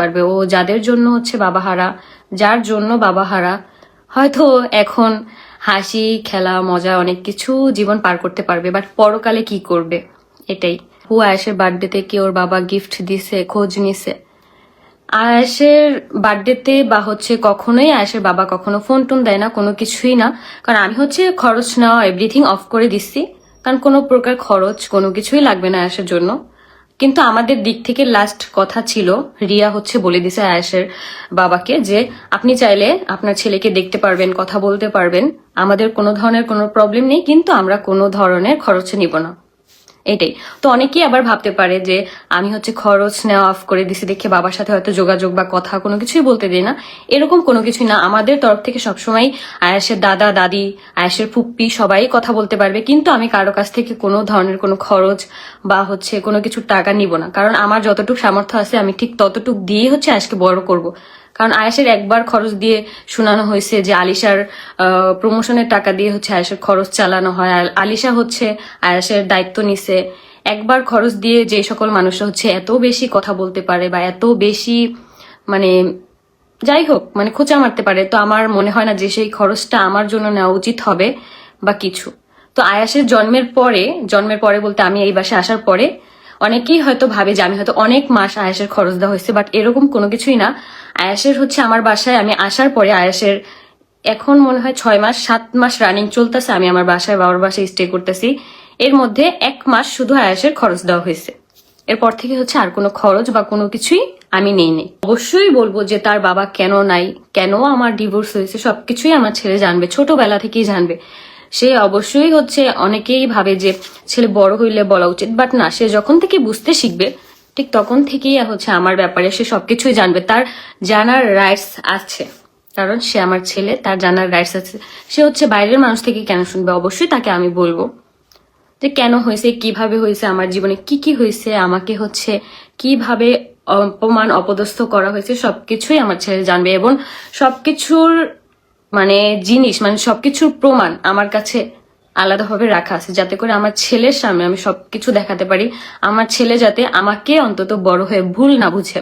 পারবে। ও যাদের জন্য হচ্ছে বাবা হারা, যার জন্য বাবা হারা, হয়তো এখন হাসি খেলা মজা অনেক কিছু জীবন পার করতে পারবে, বাট পরকালে কি করবে এটাই। আয়েশের বার্থডেতে কি ওর বাবা গিফট দিছে, খোঁজ নিছে? আয়েশের বার্থডেতে বা হচ্ছে কখনোই আয়েশের বাবা কখনো ফোন টোন দেয় না, কোনো কিছুই না। কারণ আমি হচ্ছে খরচ নেওয়া এভরিথিং অফ করে দিচ্ছি, কারণ কোনো প্রকার খরচ কোনো কিছুই লাগবে না আয়েশের জন্য। কিন্তু আমাদের দিক থেকে লাস্ট কথা ছিল, রিয়া হচ্ছে বলে দিছে আয়েশের বাবাকে যে আপনি চাইলে আপনার ছেলেকে দেখতে পারবেন, কথা বলতে পারবেন, আমাদের কোনো ধরনের কোনো প্রবলেম নেই, কিন্তু আমরা কোনো ধরনের খরচ নিব না। এটাই তো। অনেকেই আবার ভাবতে পারে যে আমি হচ্ছে খরচ নেওয়া অফ করে দিছি দেখে বাবার সাথে হয়তো যোগাযোগ বা কথা কোনো কিছুই বলতে দিই না। এরকম কোনো কিছুই না। আমাদের তরফ থেকে সবসময় আয়েশের দাদা দাদি, আয়েশের ফুপ্পি সবাই কথা বলতে পারবে, কিন্তু আমি কারো কাছ থেকে কোনো ধরনের কোনো খরচ বা হচ্ছে কোনো কিছু টাকা নিব না। কারণ আমার যতটুকু সামর্থ্য আছে আমি ঠিক ততটুকু দিয়েই হচ্ছে আয়েশকে বড় করব। কারণ আয়েশের একবার খরচ দিয়ে শোনানো হয়েছে যে আলিশার প্রমোশনের টাকা দিয়ে হচ্ছে আয়েশের খরচ চালানো হয়, আর আলিশা হচ্ছে আয়েশের দায়িত্ব নিছে। একবার খরচ দিয়ে যে সকল মানুষরা হচ্ছে এত বেশি কথা বলতে পারে বা এত বেশি মানে যাই হোক মানে খোঁচা মারতে পারে, তো আমার মনে হয় না যে সেই খরচটা আমার জন্য নেওয়া উচিত হবে বা কিছু। তো আয়াসের জন্মের পরে বলতে আমি এই বাসায় আসার পরে অনেকেই হয়তো ভাবে যে আমি হয়তো অনেক মাস আয়াসের খরচ দেওয়া হয়েছে, বাট এরকম কোনো কিছুই না। আয়াসের হচ্ছে আমার বাসায় আমি আসার পরে আয়াসের এখন মনে হয় 6-7 মাস রানিং চলতেছে আমি আমার বাসায় বাবার বাসায় স্টে করতেছি। এর মধ্যে 1 মাস শুধু আয়াসের খরচ দেওয়া হয়েছে, এরপর থেকে হচ্ছে আর কোনো খরচ বা কোনো কিছুই আমি নেই। অবশ্যই বলবো যে তার বাবা কেন নাই, কেন আমার ডিভোর্স হয়েছে, সবকিছুই আমার ছেলে জানবে, ছোটবেলা থেকেই জানবে। সে অবশ্যই হচ্ছে অনেকেই ভাবে যে ছেলে বড় হইলে বলা উচিত, বাট না, সে যখন থেকে বুঝতে শিখবে ঠিক তখন থেকেই হচ্ছে আমার ব্যাপারে সে সবকিছুই জানবে। তার জানার রাইটস আছে, কারণ সে আমার ছেলে, তার জানার রাইটস আছে। সে হচ্ছে বাইরের মানুষ থেকে কেন শুনবে? অবশ্যই তাকে আমি বলবো যে কেন হয়েছে, কিভাবে হয়েছে, আমার জীবনে কি কি হয়েছে, আমাকে হচ্ছে কিভাবে অপমান অপদস্থ করা হয়েছে, সবকিছুই আমার ছেলে জানবে। এবং সবকিছুর মানে জিনিস মানে সবকিছুর প্রমাণ আমার কাছে আলাদাভাবে রাখা আছে, যাতে করে আমার ছেলের সামনে আমি সবকিছু দেখাতে পারি, আমার ছেলে যাতে আমাকে অন্তত বড় হয়ে ভুল না বুঝে।